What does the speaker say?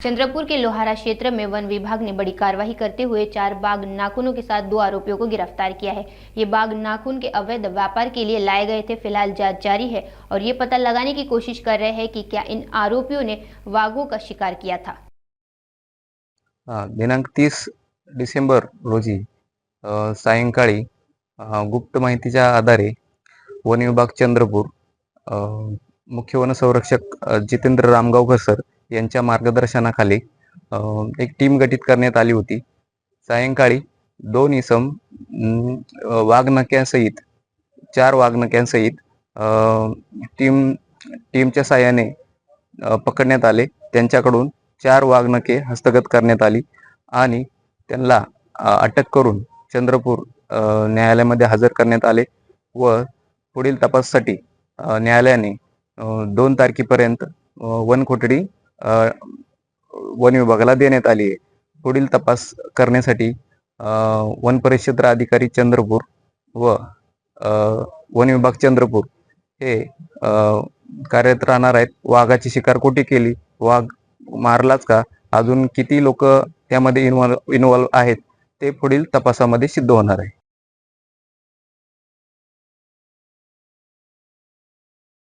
चंद्रपुर के लोहारा क्षेत्र में वन विभाग ने बड़ी कार्रवाई करते हुए 4 बाघ नाखूनों के साथ 2 आरोपियों को गिरफ्तार किया है। ये बाघ नाखून के अवैध व्यापार के लिए लाए गए थे। फिलहाल जांच जारी है और ये पता लगाने की कोशिश कर रहे हैं कि क्या इन आरोपियों ने वाघों का शिकार किया था। दिनांक 30 डिसेंबर रोजी सायंकाळी गुप्त माहितीच्या आधारे वन विभाग चंद्रपूर मुख्य वनसंरक्षक जितेंद्र रामगावकर सर यांच्या मार्गदर्शनाखाली एक टीम गठीत करण्यात आली होती। सायंकाळी 2 इसम वाघनक्यांसहित 4 वाघनक्यांसहित टीमच्या साहाय्याने पकडण्यात आले। त्यांच्याकडून 4 वाघनखे हस्तगत करण्यात आली आणि त्यांना अटक करून चंद्रपूर न्यायालयामध्ये हजर करण्यात आले व पुढील तपासासाठी न्यायालयाने 2 तारखेपर्यंत वन कोठडी वन विभागाला देण्यात आली आहे। पुढील तपास करण्यासाठी वन परिक्षेत्र अधिकारी चंद्रपूर व वन विभाग चंद्रपूर हे कार्यरत राहणार आहेत। वाघाची शिकार कुठे केली, वाघ मारलाच का, अजून किती लोक त्यामध्ये इन्व्हॉल्व आहेत ते पुढील तपासामध्ये सिद्ध होणार आहे।